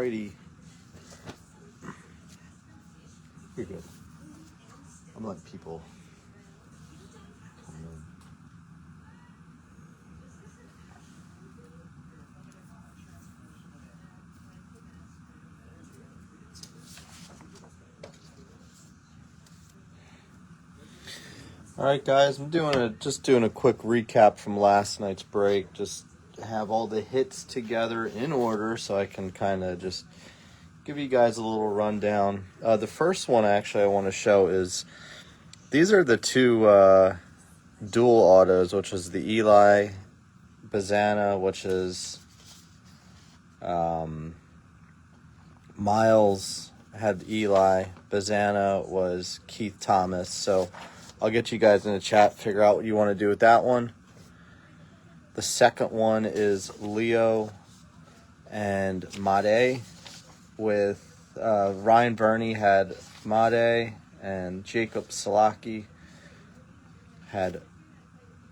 Alrighty. You're good. I'm letting people come in. Alright guys, I'm just doing a quick recap from last night's break. Just have all the hits together in order so I can kind of just give you guys a little rundown. The first one actually I want to show is these are the two dual autos, which is the Eli Bazana, which is Miles had Eli, Bazana was Keith Thomas. So I'll get you guys in the chat, figure out what you want to do with that one. The second one is Leo and Made, with Ryan Burney had Made and Jacob Salaki had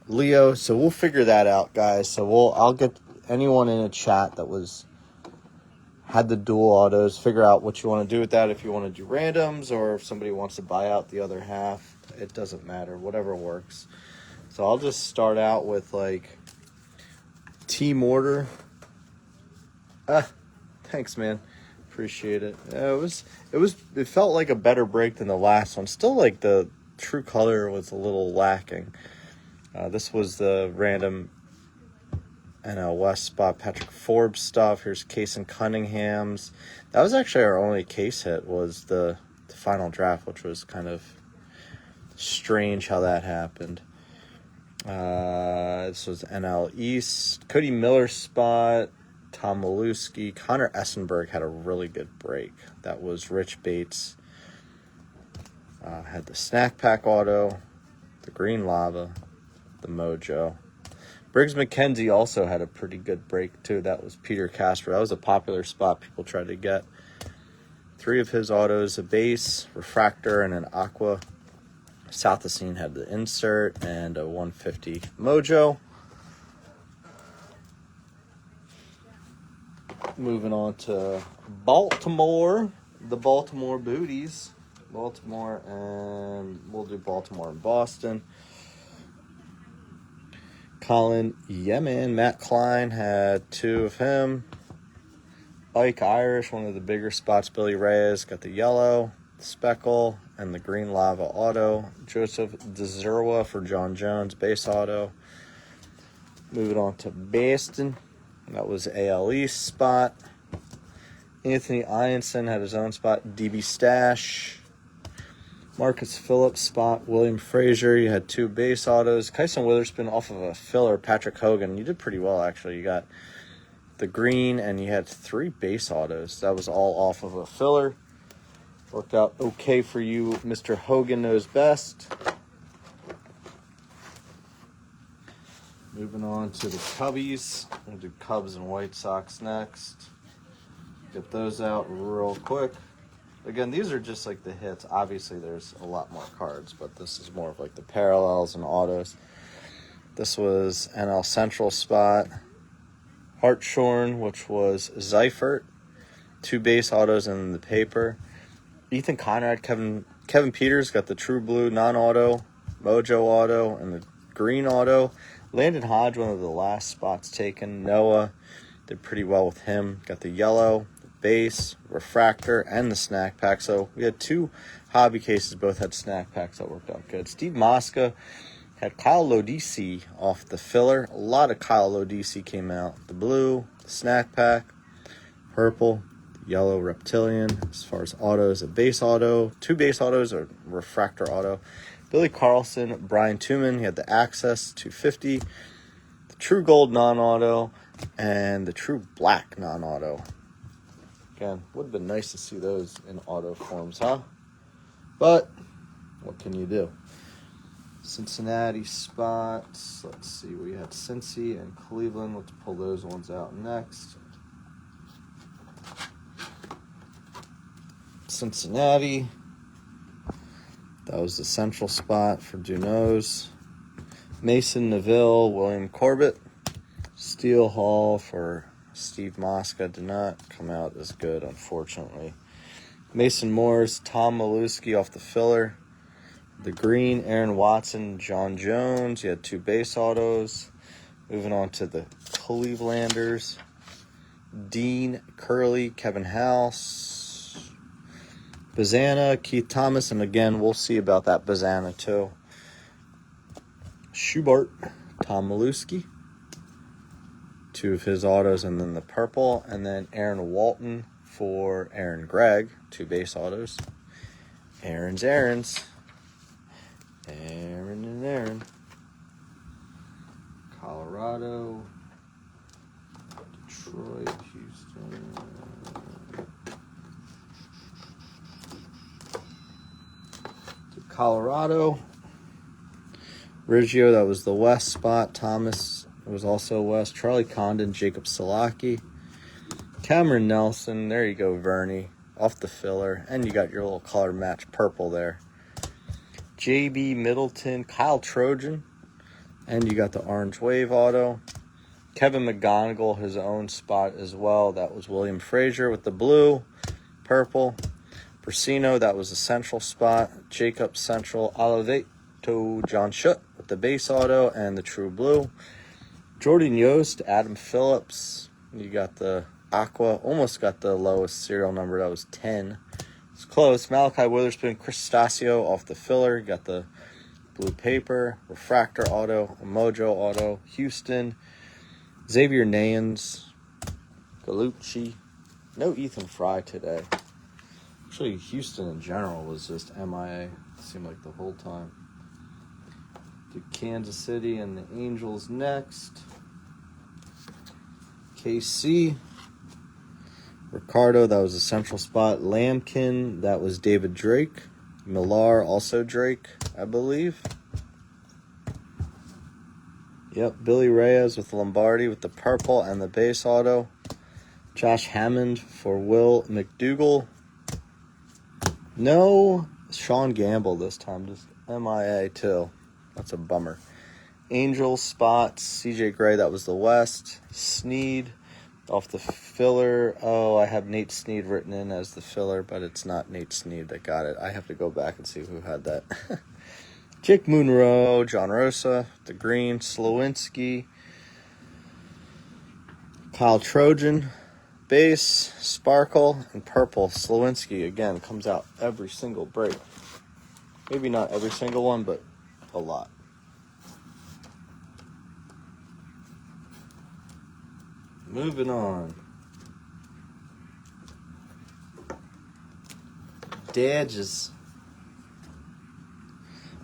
Leo. So we'll figure that out, guys. So I'll get anyone in a chat that had the dual autos, figure out what you want to do with that. If you want to do randoms or if somebody wants to buy out the other half, it doesn't matter, whatever works. So I'll just start out with like T-Mortar. Thanks, man. Appreciate it. It felt like a better break than the last one. Still, like, the true color was a little lacking. This was the random NL West spot Patrick Forbes stuff. Here's Case and Cunningham's. That was actually our only case hit, was the final draft, which was kind of strange how that happened. This was NL East. Cody Miller's spot. Tom Maluski. Connor Essenberg had a really good break. That was Rich Bates. Had the Snack Pack auto, the Green Lava, the Mojo. Briggs McKenzie also had a pretty good break too. That was Peter Casper. That was a popular spot people tried to get. 3 of his autos, a base, refractor, and an aqua. Southacene had the insert and a 150 Mojo. Moving on to Baltimore, the Baltimore Booties. Baltimore, and we'll do Baltimore and Boston. Colin Yeman, Matt Klein had 2 of him. Ike Irish, one of the bigger spots. Billy Reyes got the yellow, speckle, and the green lava auto. Joseph DeZerwa for John Jones, base auto. Moving on to Boston. That was AL East spot. Anthony Ianson had his own spot. DB Stash. Marcus Phillips spot. William Frazier. You had 2 base autos. Kyson Witherspoon off of a filler. Patrick Hogan. You did pretty well, actually. You got the green, and you had 3 base autos. That was all off of a filler. Worked out okay for you. Mr. Hogan knows best. Moving on to the Cubbies. We'll do Cubs and White Sox next. Get those out real quick. Again, these are just like the hits. Obviously, there's a lot more cards, but this is more of like the parallels and autos. This was NL Central spot. Hartshorn, which was Seifert. 2 base autos in the paper. Ethan Conrad, Kevin Peters got the True Blue non-auto, Mojo auto, and the green auto. Landon Hodge, one of the last spots taken. Noah did pretty well with him. Got the yellow, the base, refractor, and the snack pack. So we had 2 hobby cases. Both had snack packs that worked out good. Steve Mosca had Kyle Lodisi off the filler. A lot of Kyle Lodisi came out. The blue, the snack pack, purple, the yellow reptilian. As far as autos, a base auto, 2 base autos, or refractor auto. Billy Carlson, Brian Tooman, he had the Access 250, the True Gold non-auto, and the True Black non-auto. Again, would have been nice to see those in auto forms, huh? But what can you do? Cincinnati spots. Let's see, we had Cincy and Cleveland. Let's pull those ones out next. Cincinnati. That was the central spot for Dunos. Mason Neville, William Corbett. Steel Hall for Steve Mosca did not come out as good, unfortunately. Mason Morris, Tom Maluski off the filler. The green, Aaron Watson, John Jones. You had 2 base autos. Moving on to the Clevelanders. Dean Curley, Kevin House. Bazana, Keith Thomas, and again, we'll see about that Bazana too. Schubart, Tom Maluski. 2 of his autos, and then the purple, and then Aaron Walton for Aaron Gregg, 2 base autos. Aaron's Aaron's. Aaron and Aaron. Colorado. Detroit, Houston. To Colorado. Riggio, that was the West spot. Thomas was also West. Charlie Condon, Jacob Salaki. Cameron Nelson, there you go, Vernie, off the filler. And you got your little color match purple there. JB Middleton, Kyle Trojan. And you got the orange wave auto. Kevin McGonigal, his own spot as well. That was William Frazier with the blue, purple. Persino, that was the central spot. Jacob Central Oliveto, John Schutt with the base auto and the true blue. Jordan Yost, Adam Phillips. You got the aqua. Almost got the lowest serial number. That was 10. It's close. Malachi Witherspoon, Chris Stasio off the filler. You got the blue paper. Refractor auto. Mojo auto. Houston. Xavier Nayans. Galucci. No Ethan Fry today. Actually, Houston in general was just MIA. It seemed like the whole time. To Kansas City and the Angels next. KC. Ricardo, that was a central spot. Lampkin, that was David Drake. Millar, also Drake, I believe. Yep, Billy Reyes with Lombardi with the purple and the base auto. Josh Hammond for Will McDougal. No Sean Gamble this time, just MIA too. That's a bummer. Angels spots, CJ Gray, that was the West. Sneed off the filler. Oh, I have Nate Sneed written in as the filler, but it's not Nate Sneed that got it. I have to go back and see who had that. Jake Munro, John Rosa, the green, Slowinski, Kyle Trojan, base, sparkle, and purple. Slowinski, again, comes out every single break. Maybe not every single one, but a lot. Moving on. Dodges.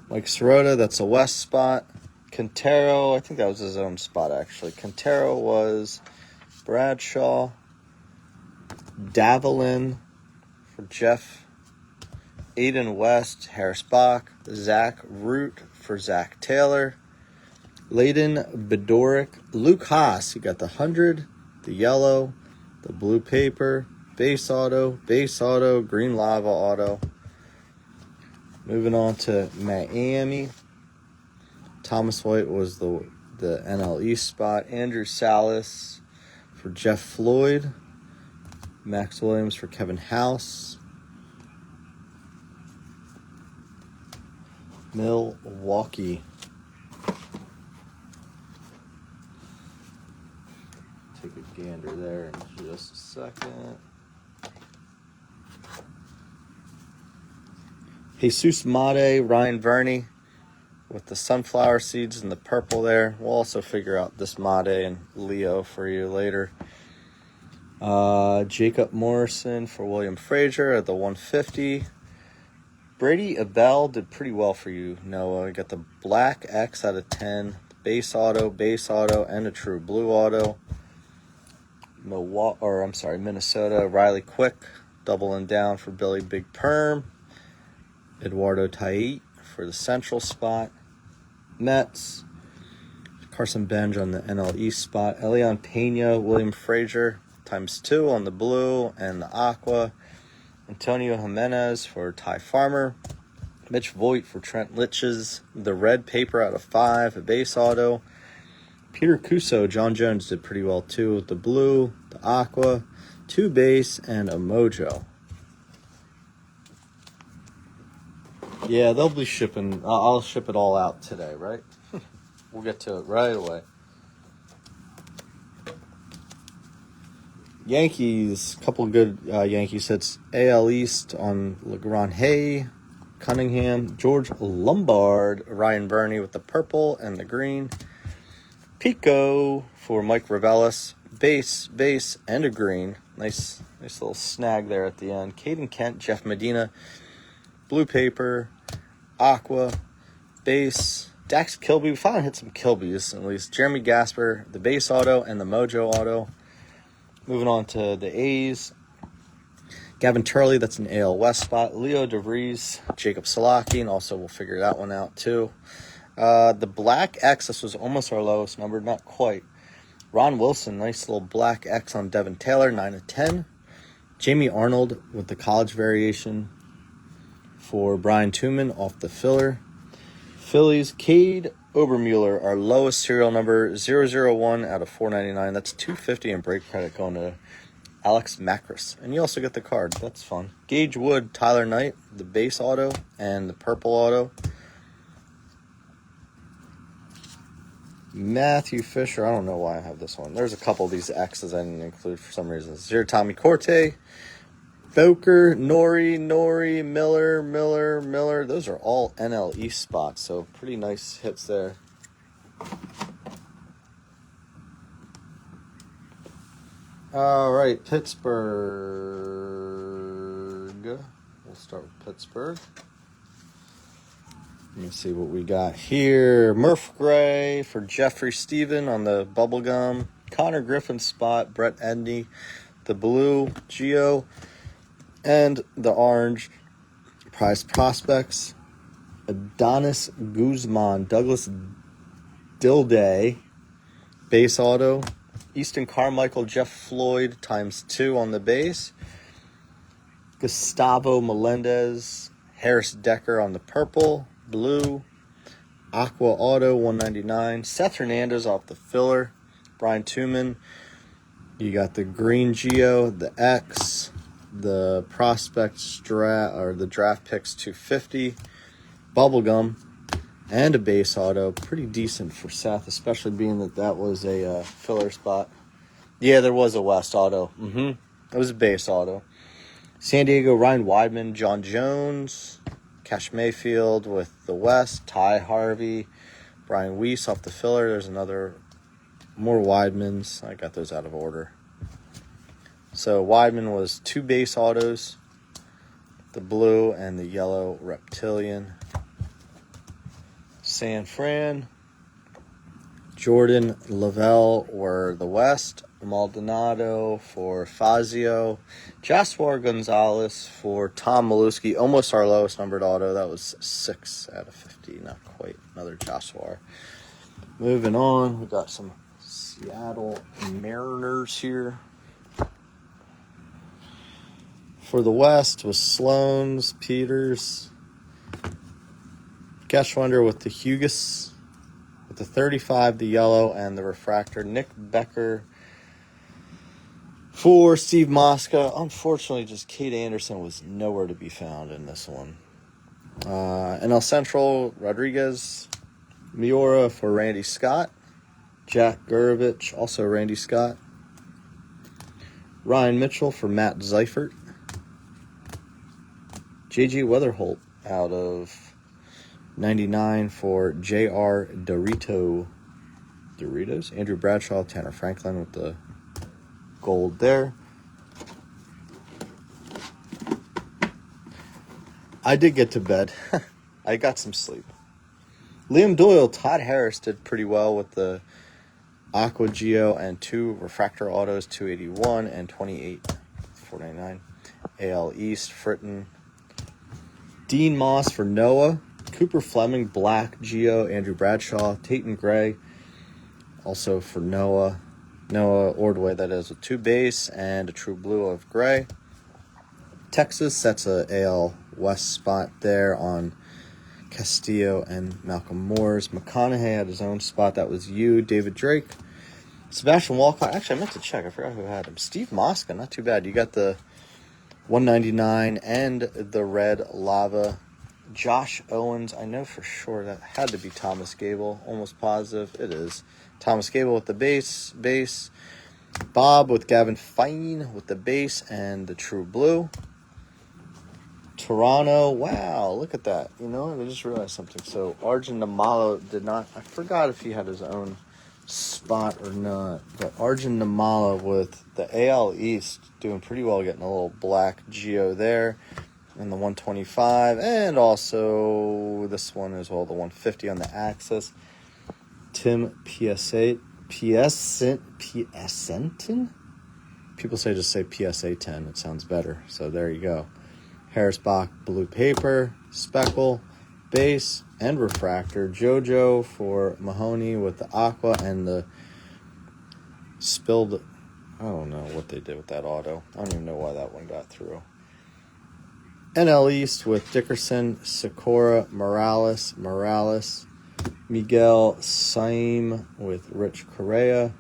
Mike Sirota, that's a West spot. Quintero, I think that was his own spot, actually. Quintero was Bradshaw. Davelin for Jeff. Aiden West, Harris Bach. Zach Root for Zach Taylor. Layden Bedoric. Luke Haas, you got the 100, the yellow, the blue paper, base auto, green lava auto. Moving on to Miami. Thomas White was the NL East spot. Andrew Salas for Jeff Floyd. Max Williams for Kevin House. Milwaukee. Take a gander there in just a second. Jesus Mate, Ryan Verney with the sunflower seeds and the purple there. We'll also figure out this Mate and Leo for you later. Jacob Morrison for William Frazier at the 150. Brady Abell did pretty well for you, Noah. You got the black X out of 10, base auto, and a true blue auto. Minnesota, Riley Quick, doubling down for Billy Big Perm. Eduardo Tait for the central spot. Mets, Carson Benj on the NL East spot. Elian Pena, William Frazier, ×2 on the blue and the aqua. Antonio Jimenez for Ty Farmer. Mitch Voigt for Trent Litches. The red paper out of 5, a base auto. Peter Cuso, John Jones did pretty well too with the blue, the aqua, 2 base, and a mojo. Yeah, they'll be shipping. I'll ship it all out today, right? We'll get to it right away. Yankees, couple good Yankees hits. AL East on LeGrand Hay, Cunningham, George Lombard, Ryan Burney with the purple and the green. Pico for Mike Ravelis, base, and a green. Nice little snag there at the end. Caden Kent, Jeff Medina, blue paper, aqua, base. Dax Kilby, we finally hit some Kilbys at least. Jeremy Gasper, the base auto and the mojo auto. Moving on to the A's. Gavin Turley, that's an AL West spot. Leo DeVries, Jacob Salaki, and also we'll figure that one out too. The black X, this was almost our lowest number, not quite. Ron Wilson, nice little black X on Devin Taylor, 9/10. Jamie Arnold with the college variation for Brian Tooman off the filler. Phillies, Cade Obermueller, our lowest serial number, 001 out of 499. That's $250 in break credit going to Alex Macris. And you also get the card. That's fun. Gage Wood, Tyler Knight, the base auto and the purple auto. Matthew Fisher, I don't know why I have this one. There's a couple of these X's I didn't include for some reason. Zero Tommy Corte, Boker, Nori, Miller. Those are all NL East spots, so pretty nice hits there. All right, Pittsburgh. We'll start with Pittsburgh. Let me see what we got here. Murph Gray for Jeffrey Steven on the bubblegum. Connor Griffin spot. Brett Edney. The blue. Geo. And the orange. Prize prospects. Adonis Guzman. Douglas Dilday. Base auto. Easton Carmichael. Jeff Floyd ×2 on the base. Gustavo Melendez. Harris Decker on the purple. Blue, aqua auto, 199. Seth Hernandez off the filler. Brian Tooman. You got the green Geo, the X, the prospect the draft picks 250. Bubblegum, and a base auto. Pretty decent for Seth, especially being that was a filler spot. Yeah, there was a West auto. It was a base auto. San Diego, Ryan Weidman, John Jones. Cash Mayfield with the West, Ty Harvey, Brian Weiss off the filler. There's more Weidmans. I got those out of order. So Weidman was 2 base autos, the blue and the yellow Reptilian. San Fran, Jordan Lavelle were the West, Maldonado for Fazio, Joshua Gonzalez for Tom Maluski, almost our lowest numbered auto. That was 6 out of 50, not quite. Another Joshua. Moving on, we got some Seattle Mariners here. For the West was Sloan's, Peters, Geschwender with the Hughes, with the 35, the yellow, and the refractor. Nick Becker for Steve Mosca. Unfortunately, just Kate Anderson was nowhere to be found in this one. NL Central, Rodriguez, Miura for Randy Scott. Jack Gurovich, also Randy Scott. Ryan Mitchell for Matt Seifert. J.G. Weatherholt out of 99 for J.R. Doritos. Andrew Bradshaw, Tanner Franklin with the gold there. I did get to bed. I got some sleep. Liam Doyle, Todd Harris did pretty well with the Aqua Geo and 2 refractor autos, 281 and 28, 499. AL East, Fritton. Dean Moss for Noah. Cooper Fleming, black Geo, Andrew Bradshaw. Tayton Gray, also for Noah. Noah Ordway, that is, with 2 base and a true blue of Gray. Texas sets a AL West spot there on Castillo and Malcolm Moores. McConaughey had his own spot. That was you. David Drake. Sebastian Walcott. Actually, I meant to check. I forgot who had him. Steve Mosca. Not too bad. You got the 199 and the red lava. Josh Owens. I know for sure that had to be Thomas Gable. Almost positive. It is. Thomas Gable with the base. Bob with Gavin Fine with the base and the true blue. Toronto, wow, look at that. You know, I just realized something. So Arjun Namalo did not, I forgot if he had his own spot or not, but Arjun Namalo with the AL East doing pretty well, getting a little black Geo there, and the 125, and also this one as well, the 150 on the Axis. Tim Piacentin? People just say PSA 10, it sounds better, so there you go. Harris Bach, blue paper, speckle, base, and refractor. JoJo for Mahoney with the aqua and the spilled. I don't know what they did with that auto. I don't even know why that one got through. NL East with Dickerson, Sakura, Morales, Miguel Saim with Rich Correa.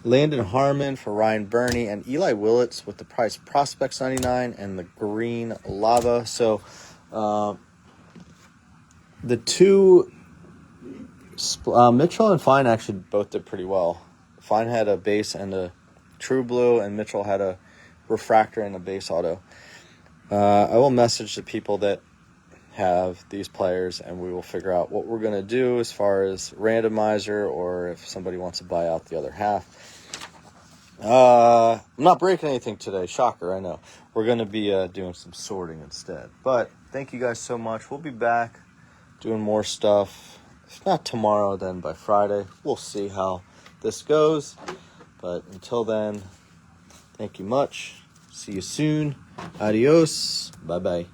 Landon Harmon for Ryan Burney, and Eli Willits with the Price Prospects 99 and the green lava. So the two, Mitchell and Fine actually both did pretty well. Fine had a base and a true blue, and Mitchell had a refractor and a base auto. I will message the people that have these players, and we will figure out what we're going to do as far as randomizer, or if somebody wants to buy out the other half. I'm not breaking anything today. Shocker, I know. We're going to be doing some sorting instead. But thank you guys so much. We'll be back doing more stuff. If not tomorrow, then by Friday. We'll see how this goes. But until then, thank you much. See you soon. Adios. Bye-bye.